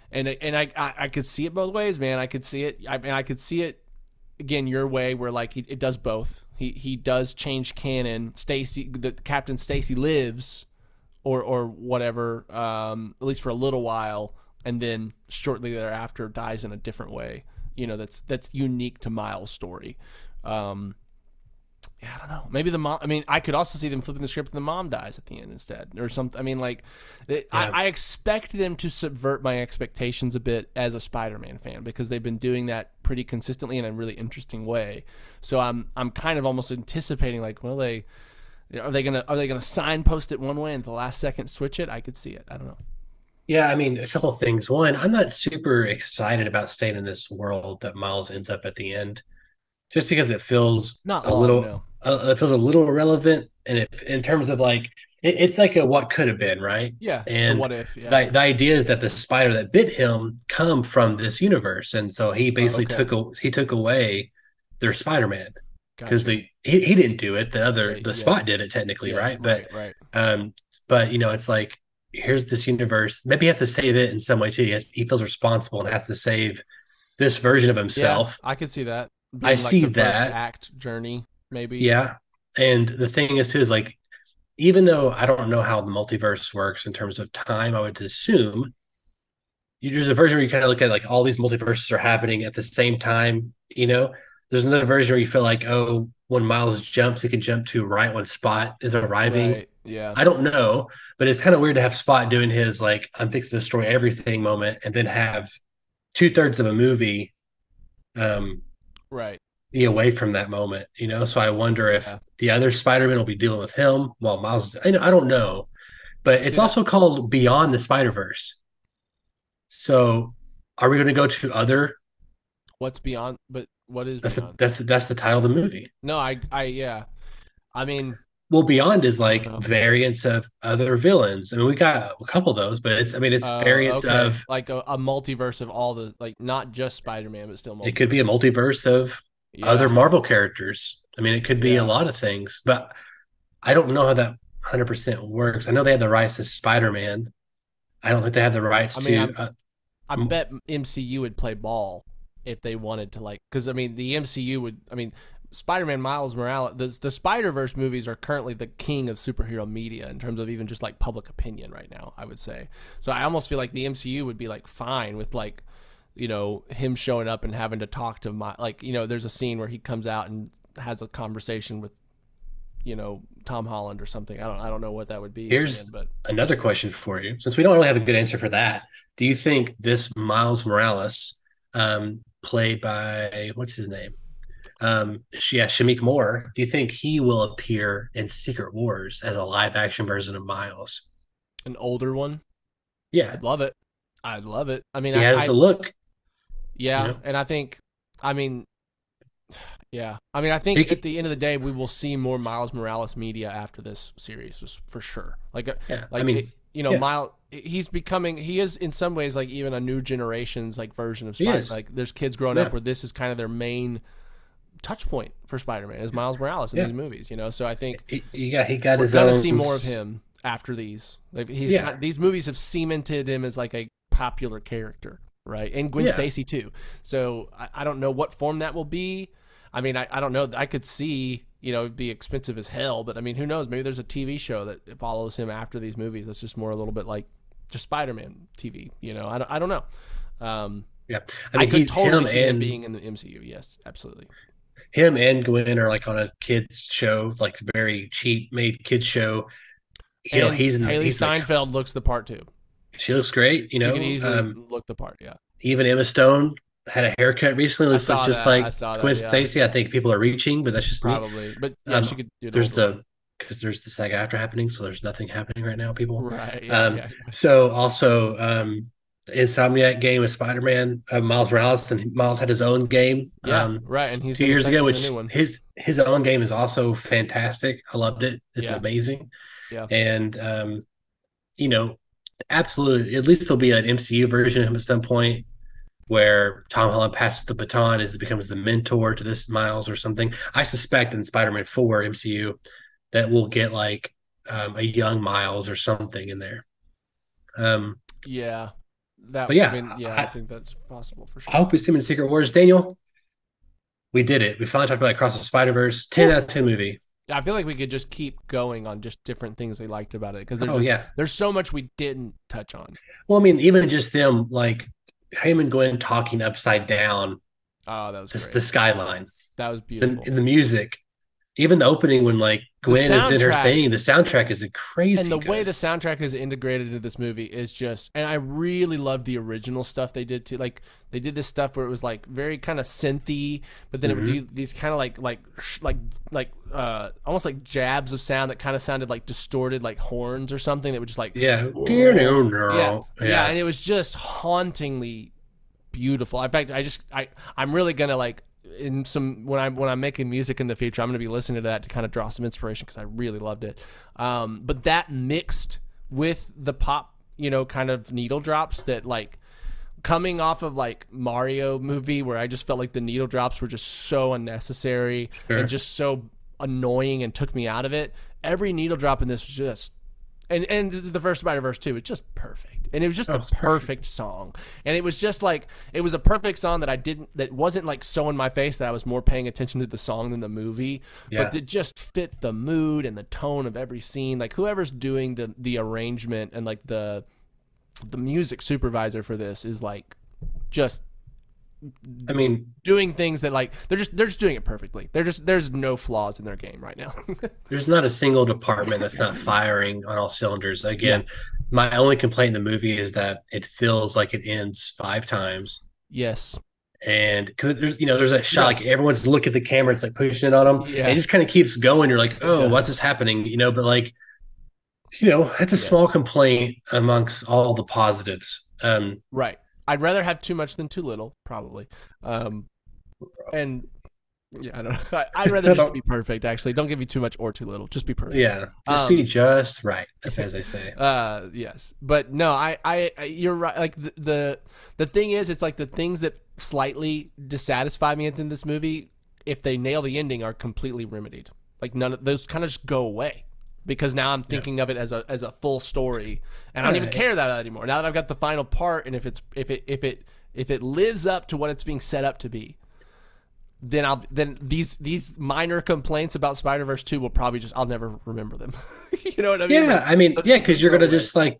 and I could see it both ways, man. I could see it. I mean, I could see it again your way, where like it does both. He does change canon. The Captain Stacy lives, or whatever, at least for a little while, and then shortly thereafter dies in a different way. That's unique to Miles' story. I don't know. Maybe the mom. I mean, I could also see them flipping the script and the mom dies at the end instead, or something. I mean, like, I expect them to subvert my expectations a bit as a Spider-Man fan because they've been doing that pretty consistently in a really interesting way. So I'm kind of almost anticipating, like, well, are they gonna signpost it one way and at the last second switch it? I could see it. I don't know. Yeah, I mean, a couple of things. One, I'm not super excited about staying in this world that Miles ends up at the end, just because it feels it feels a little irrelevant, and in terms of like it's like a what could have been, right? Yeah, and it's a what if. Yeah. The idea is that the spider that bit him come from this universe, and so he basically took away their Spider-Man because he didn't do it. The Spot did it technically, right? But right. But it's like, here's this universe. Maybe he has to save it in some way too. He feels responsible and has to save this version of himself. Yeah, I could see that. I see the that first act journey, maybe. Yeah, and the thing is too is like, even though I don't know how the multiverse works in terms of time, I would assume there's a version where you kind of look at like all these multiverses are happening at the same time. There's another version where you feel like, oh, when Miles jumps, he can jump to right when Spot is arriving. Right. Yeah. I don't know, but it's kind of weird to have Spot doing his like I'm fixing to destroy everything moment, and then have 2/3 of a movie um, Right. be away from that moment. So I wonder if Yeah. the other Spider-Man will be dealing with him while Miles. I don't know, but it's See that? also called Beyond the Spider-Verse. So are we going to go to other? What's beyond? But what is That's the, beyond? that's the, that's the title of the movie. No, yeah. I mean, Well, Beyond is I don't like know. variants of other villains. I mean, we got a couple of those, but it's Oh, variants okay. of. Like a multiverse of all the like, not just Spider-Man, but still It could be a multiverse. multiverse of other Yeah. Marvel characters. I mean, it could be a Yeah. lot of things, but I don't know how that 100% works. I know they have the rights to Spider-Man. I don't think they have the rights I mean, to. I bet MCU would play ball if they wanted to, like, because I mean, the MCU would. I mean, Spider-Man, Miles Morales, the Spider-Verse movies are currently the king of superhero media in terms of even just like public opinion right now, I would say. So I almost feel like the MCU would be like fine with like, him showing up and having to talk to there's a scene where he comes out and has a conversation with, Tom Holland or something. I don't know what that would be. Here's But another question for you. Since we don't really have a good answer for that, do you think this Miles Morales, played by what's his name? Shamik Moore. Do you think he will appear in Secret Wars as a live action version of Miles? an older one, Yeah, I'd love it. I'd love it. I mean, he has the look. yeah, You know, and I mean, yeah, I mean, I he think at could, the end of the day, we will see more Miles Morales media after this series, for sure. yeah. I Like mean, yeah, Miles, he is in some ways like even a new generation's like version of he Spider. is. Like, there's kids growing Yeah, up where this is kind of their main touch point for Spider-Man is Miles Morales in yeah. these movies. So I think He got we're his gonna own. see more of him after these. Like Yeah, these movies have cemented him as like a popular character, right? And Gwen yeah. Stacy too. So I don't know what form that will be. I mean, I don't know. I could see, it'd be expensive as hell, but I mean, who knows? Maybe there's a TV show that follows him after these movies. That's just more a little bit like just Spider-Man TV. I don't know. Yeah. I I mean, could he's totally him see him and being in the MCU. Yes, absolutely. him and Gwen are like on a kids show, like very cheap made kids show. And Haley he's like Steinfeld looks the part too. she looks great. She could easily look the part. Yeah, Even Emma Stone had a haircut recently. I Looks like saw just that. I like saw Gwen that. Yeah, Stacy. I think people are reaching, but that's just me. probably. But yeah, Um, she could do an there's older one. there's the SAG after happening, so there's nothing happening right now, people. Right. Yeah. Um, Yeah. so also the Insomniac game with Spider-Man, Miles Morales, and Miles had his own game Yeah. Right. And he's 2 in years ago, the which new one. his own game is also fantastic. I loved it. It's Yeah. amazing, Yeah. and you know, absolutely. At least there'll be an MCU version of him at some point where Tom Holland passes the baton as it becomes the mentor to this Miles or something. I suspect in Spider-Man 4 MCU that we'll get like a young Miles or something in there. Yeah. But yeah, I mean, yeah, I think that's possible for sure. I hope we see him in Secret Wars. Daniel, we did it. We finally talked about Across the Spider-Verse. 10 out of 10 movie. I feel like we could just keep going on just different things we liked about it because Yeah. there's so much we didn't touch on. Well, I mean, even just them, like him and Gwen talking upside down Oh, that was great. the skyline. That was beautiful. In the music. Even the opening when like Gwen is in her thing, the soundtrack is crazy. And the good. way the soundtrack is integrated into this movie is just, and I really love the original stuff they did too. Like they did this stuff where it was like very kind of synthy, but then it would do these kind of like almost like jabs of sound that kind of sounded like distorted, like horns or something that would just like yeah, yeah, and it was just hauntingly beautiful. In fact, I'm really gonna like in some when I'm making music in the future, I'm gonna be listening to that to kind of draw some inspiration because I really loved it. But that mixed with the pop, kind of needle drops that like coming off of like Mario movie where I just felt like the needle drops were just so unnecessary and just so annoying and took me out of it. Every needle drop in this was just and the first Spider-Verse too, it's just perfect. And it was just a perfect song. And it was just like it was a perfect song that wasn't like so in my face that I was more paying attention to the song than the movie. Yeah. But it just fit the mood and the tone of every scene. Like whoever's doing the arrangement and like the music supervisor for this is like just I mean, doing things that like they're just doing it perfectly. There's no flaws in their game right now. there's not a single department that's not firing on all cylinders. Yeah. Again, my only complaint in the movie is that it feels like it ends 5 times. Yes. And because there's that shot, Yes. like everyone's looking at the camera, it's like pushing it on them. Yeah. And it just kind of keeps going. You're like, oh, does. what's this happening? But like, that's a Yes. small complaint amongst all the positives. Right. I'd rather have too much than too little, probably. And yeah, I don't know. I'd rather just be perfect. Actually, don't give me too much or too little. Just be perfect. Yeah, just be just right. That's as they say. Yes, but no, I you're right. Like the thing is, it's like the things that slightly dissatisfy me in this movie, if they nail the ending, are completely remedied. Like none of those kind of just go away. Because now I'm thinking of it as a full story, and I don't even care that anymore. Now that I've got the final part, and if it lives up to what it's being set up to be, then these minor complaints about Spider-Verse 2 will probably I'll never remember them. You know what I mean? Yeah, I mean, because you're gonna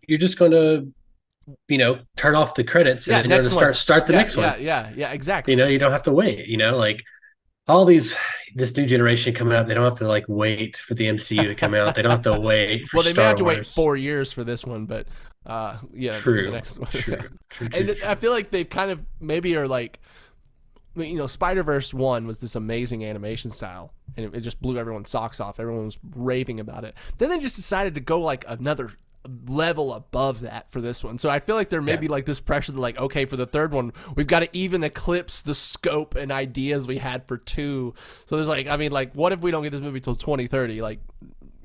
you're just gonna turn off the credits and then you're gonna start the next one. Yeah, exactly. You don't have to wait. Like all this new generation coming up, they don't have to like wait for the MCU to come out. They don't have to wait for well, they Star may have to Wars. wait 4 years for this one, but yeah, true, for the next one. True. And I feel like they've kind of maybe are like, Spider-Verse 1 was this amazing animation style, and it just blew everyone's socks off. Everyone was raving about it. Then they just decided to go like another level above that for this one. So I feel like there may be like this pressure that like, okay, for the third one, we've got to even eclipse the scope and ideas we had for 2. So there's like, I mean, like, what if we don't get this movie till 2030? Like,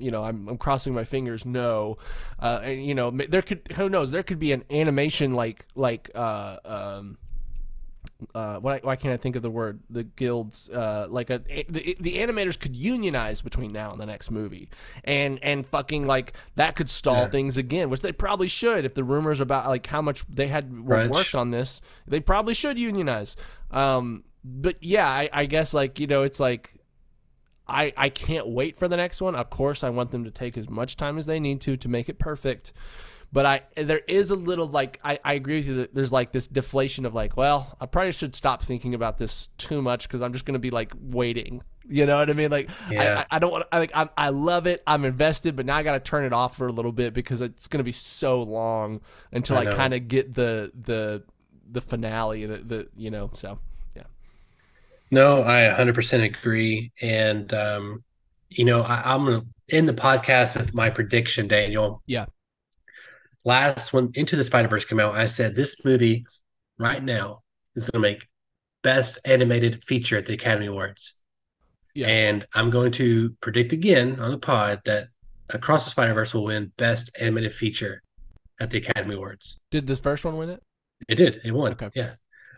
I'm crossing my fingers. No, and there could, who knows? There could be an animation why can't I think of the word? The guilds, the animators could unionize between now and the next movie, and fucking like that could stall things again, which they probably should. If the rumors about like how much they had worked on this, they probably should unionize. But yeah, I guess like it's like I can't wait for the next one. Of course, I want them to take as much time as they need to make it perfect. But there is a little like I agree with you that there's like this deflation of like, well, I probably should stop thinking about this too much because I'm just gonna be like waiting. You know what I mean? Like I don't want. I love it. I'm invested, but now I got to turn it off for a little bit because it's gonna be so long until I kind of get the finale. So yeah. No, I 100% agree, and I'm gonna end the podcast with my prediction, Daniel. Yeah. Last when Into the Spider-Verse came out, I said this movie right now is going to make Best Animated Feature at the Academy Awards. Yeah. And I'm going to predict again on the pod that Across the Spider-Verse will win Best Animated Feature at the Academy Awards. Did this first one win it? It did. It won. Okay. Yeah.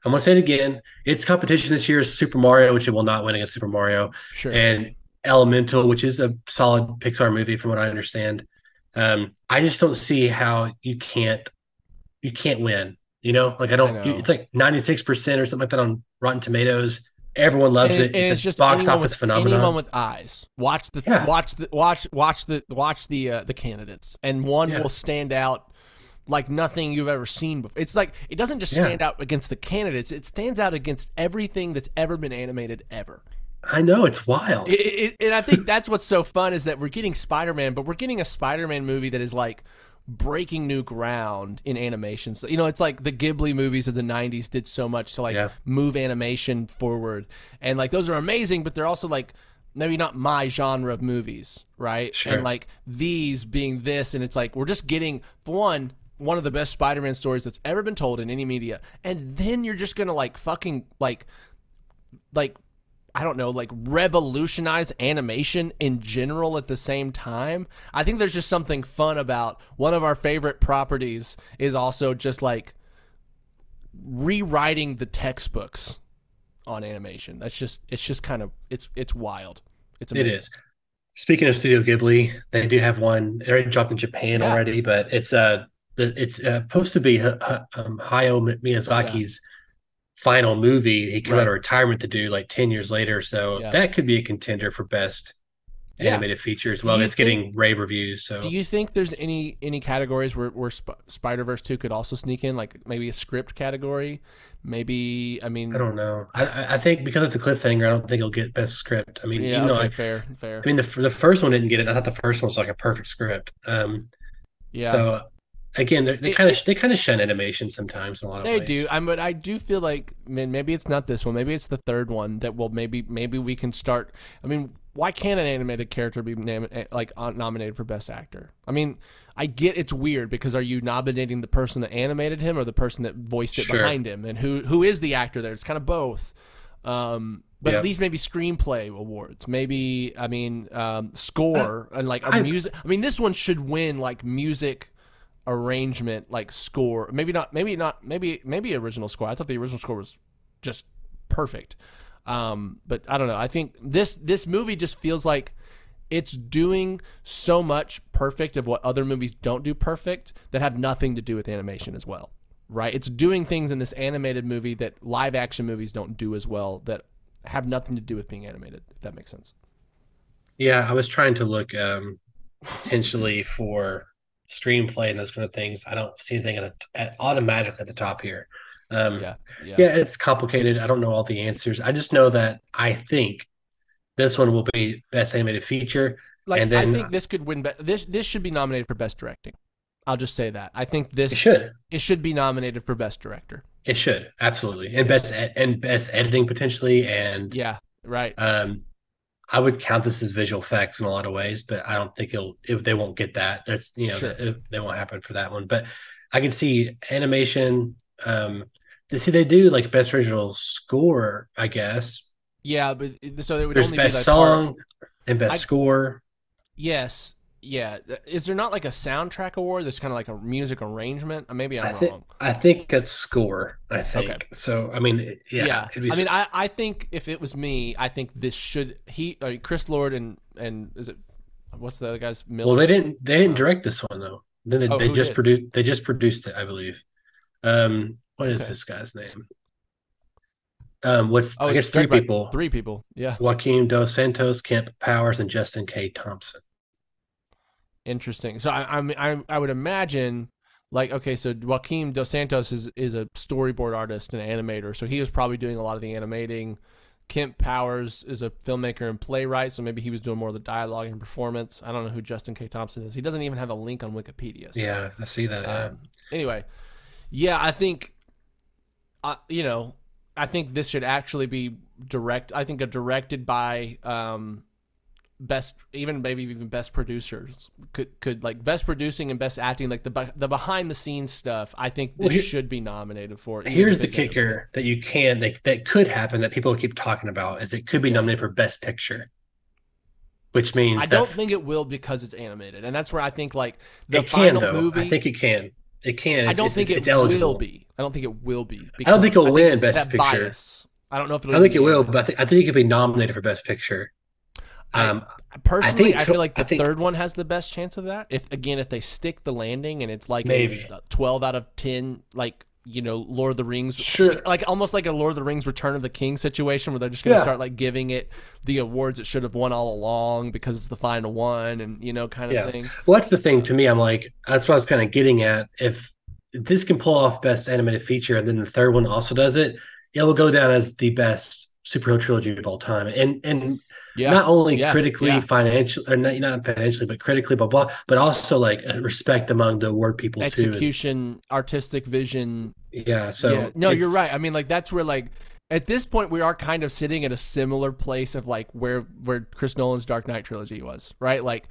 I'm going to say it again. Its competition this year is Super Mario, which it will not win against Super Mario. Sure. And Elemental, which is a solid Pixar movie from what I understand. I just don't see how you can't win. Like I don't. It's like 96% or something like that on Rotten Tomatoes. Everyone loves it. It's just box office phenomenon. Anyone with eyes watch the candidates, and one will stand out like nothing you've ever seen before. It's like it doesn't just stand out against the candidates; it stands out against everything that's ever been animated ever. I know, it's wild. And I think that's what's so fun is that we're getting Spider-Man, but we're getting a Spider-Man movie that is like breaking new ground in animation. So, it's like the Ghibli movies of the 90s did so much to like move animation forward. And like those are amazing, but they're also like maybe not my genre of movies, right? Sure. And like these being this, and it's like we're just getting, for one of the best Spider-Man stories that's ever been told in any media. And then you're just going to like fucking like I don't know, like revolutionize animation in general at the same time. I think there's just something fun about one of our favorite properties is also just like rewriting the textbooks on animation. It's just kind of, it's wild. It's amazing. It is. Speaking of Studio Ghibli, they do have one. It already dropped in Japan already, but it's supposed to be Hayao Miyazaki's final movie. He came out of retirement to do like 10 years later. So that could be a contender for best Yeah. animated feature as Do well. you That's think? getting rave reviews. Do So you think there's any categories where Spider-Verse 2 could also sneak in, like maybe a script category? Maybe, I I mean, don't know. I think because it's a cliffhanger, I don't think it'll get best script. I mean, yeah, even though okay, fair, fair. I mean the first one didn't get it. I thought the first one was like a perfect script. Yeah. So again, they It, kind of it, they kind of shun animation sometimes in a lot of they do. ways. But I do feel like, man, maybe it's not this one. Maybe it's the third one that will maybe we can start. I mean, why can't an animated character be nominated for best actor? I mean, I get it's weird because are you nominating the person that animated him or the person that voiced it Sure. behind him, and who is the actor there? It's kind of both. But Yeah. at least maybe screenplay awards, maybe I mean score and like a music. I mean, this one should win like music arrangement, like score. Maybe original score. I thought the original score was just perfect. But I don't know. I think this movie just feels like it's doing so much perfect of what other movies don't do perfect that have nothing to do with animation as well. Right? It's doing things in this animated movie that live action movies don't do as well that have nothing to do with being animated, if that makes sense. Yeah, I was trying to look potentially for screenplay and those kind of things. I don't see anything automatically at the top here. Yeah. Yeah. Yeah, it's complicated. I don't know all the answers. I just know that I think this one will be best animated feature, Like and I then think this could win this should be nominated for best directing. I'll just say that. I think it should. it should be nominated for best director. It should absolutely, and best editing potentially, and Yeah, right. I would count this as visual effects in a lot of ways, but I don't think if they won't get that. That's Sure. they won't happen for that one. But I can see animation. They do like best original score, I guess. Yeah, but so it would There's only be best like song and best I- score. Yes. Yeah. Is there not like a soundtrack award that's kind of like a music arrangement? Maybe I'm wrong. I think it's score. I think Okay. so. I mean, yeah. It'd be, I mean, I think if it was me, I think this should Chris Lord and is it what's the other guy's Miller? well, they didn't direct this one though. They who just did? produced it, I believe. What is Okay. this guy's name? I guess it's three directed by people: Three people. Yeah. Joaquin Dos Santos, Kemp Powers, and Justin K. Thompson. Interesting. So I would imagine like okay, so Joaquin Dos Santos is a storyboard artist and animator, so he was probably doing a lot of the animating. Kemp Powers is a filmmaker and playwright, so maybe he was doing more of the dialogue and performance. I don't know who Justin K. Thompson is. He doesn't even have a link on Wikipedia. So, Yeah, I see that. Yeah. Anyway, yeah, I think, I think this should actually be directed by best, maybe even best producers could like best producing and best acting, like the behind the scenes stuff. I think this should be nominated for. Here's the kicker that could happen that people keep talking about is it could be nominated for best picture, which means I don't think it will because it's animated, and that's where I think like the it final can, though. movie. I think it can. It can. I don't think it's it eligible. will be. I don't think it will be. I don't think it'll win it's Best that Picture. bias. I don't know if it'll. I don't think it will, be. but I think it could be nominated for best picture. Personally, I feel like I the think- third one has the best chance of that. If they stick the landing and it's like Maybe. a 12 out of 10, like Lord of the Rings, Sure. like almost like a Lord of the Rings Return of the King situation where they're just going to start like giving it the awards it should have won all along because it's the final one and kind of thing. Well, that's the thing to me. I'm like, that's what I was kind of getting at. If this can pull off best animated feature and then the third one also does it, it will go down as the best superhero trilogy of all time. And not only critically, financially, or not financially, but critically, blah, blah, but also like respect among the award people too. Execution, artistic vision. Yeah. So no, you're right. I mean, like that's where like at this point we are kind of sitting at a similar place of like where Chris Nolan's Dark Knight trilogy was, right? Like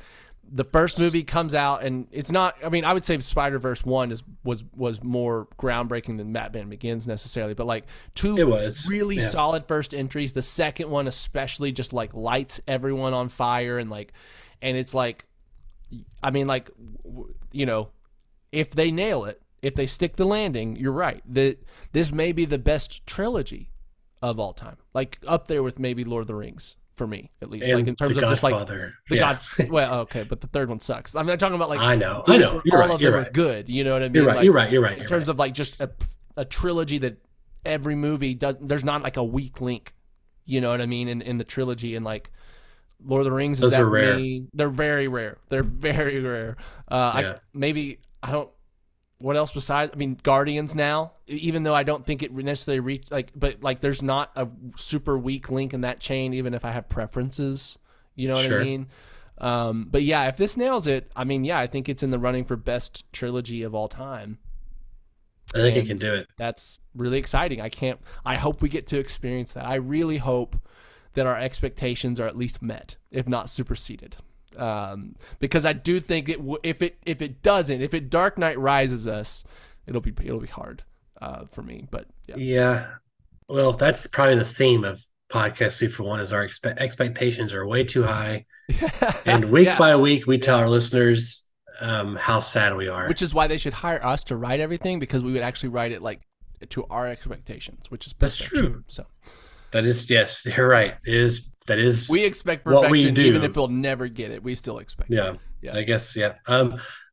the first movie comes out and it's not. I mean, I would say Spider-Verse 1 was more groundbreaking than Batman Begins necessarily, but like two really solid first entries. The second one especially just like lights everyone on fire and it's like, I mean, like if they nail it, if they stick the landing, you're right. This may be the best trilogy of all time, like up there with maybe Lord of the Rings. For me, at least, and like in terms of just like the God. Well, okay, but the third one sucks. I'm not talking about like I know. You're all of them are good. You know what I mean? You're right. You're right. In terms of like just a trilogy that every movie does. There's not like a weak link. You know what I mean? In the trilogy and like Lord of the Rings Those is that are for rare. me. They're very rare. They're very rare. Yeah. I don't. What else besides? I mean, Guardians now. Even though I don't think it necessarily reach but there's not a super weak link in that chain. Even if I have preferences, you know what I Sure. mean. But yeah, if this nails it, I mean, yeah, I think it's in the running for best trilogy of all time. I think it And can do it. That's really exciting. I hope we get to experience that. I really hope that our expectations are at least met, if not superseded. Because I do think if it Dark Knight Rises us, it'll be hard for me. But yeah. Yeah. Well, that's probably the theme of Podcast 2-for-1 is our expectations are way too high. And week Yeah. by week, we tell Yeah. our listeners how sad we are. Which is why they should hire us to write everything, because we would actually write it like to our expectations, which is That's perfection. true. So That is, yes, you're right. That is we expect what we perfection, do. even if we'll never get it. We still expect it. Yeah, Yeah. I guess, yeah.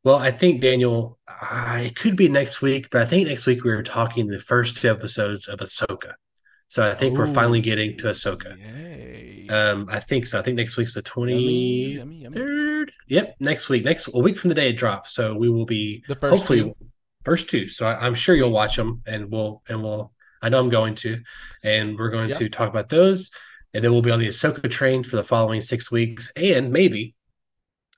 Well, I think, Daniel, it could be next week, but I think next week we were talking the first 2 episodes of Ahsoka. So I think we're finally getting to Ahsoka. Yay. I think so. I think next week's the 23rd. Yummy. Yep, next week. A week from the day it drops. So we will be The first hopefully 2. first 2. So I'm sure you'll Sweet. watch them, and we'll. I know I'm going to, and we're going Yep. to talk about those, and then we'll be on the Ahsoka train for the following 6 weeks, and maybe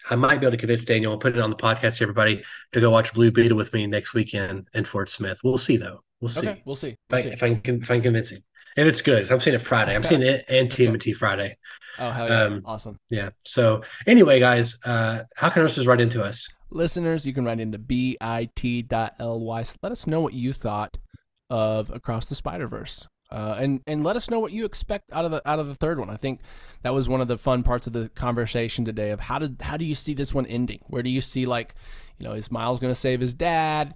I might be able to convince Daniel and put it on the podcast to everybody to go watch Blue Beetle with me next weekend in Fort Smith. We'll see, though. We'll see. Okay, we'll see. If I can convince him. If it's good. I'm seeing it Friday. I'm seeing it and TMNT Friday. Oh, hell yeah. Awesome. Yeah. So anyway, guys, how can our listeners write into us? Listeners, you can write into bit.ly. Let us know what you thought of Across the Spider-Verse. And let us know what you expect out of the third one. I think that was one of the fun parts of the conversation today of how do you see this one ending? Where do you see, like, is Miles going to save his dad?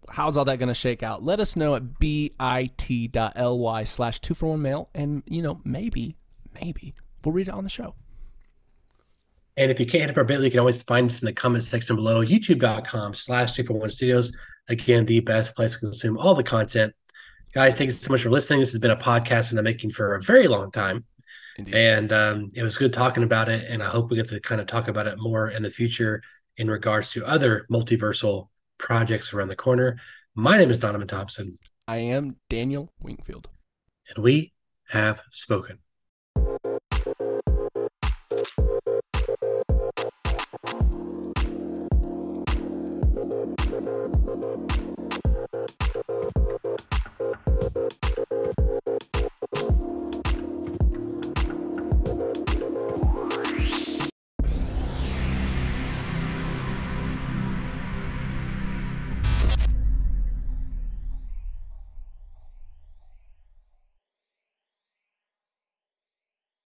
How's all that going to shake out? Let us know at bit.ly/2for1mail, and maybe we'll read it on the show. And if you can't hit up our bit, you can always find us in the comment section below, youtube.com/2for1studios. Again, the best place to consume all the content. Guys, thank you so much for listening. This has been a podcast in the making for a very long time. Indeed. And it was good talking about it. And I hope we get to kind of talk about it more in the future in regards to other multiversal projects around the corner. My name is Donovan Thompson. I am Daniel Wingfield. And we have spoken.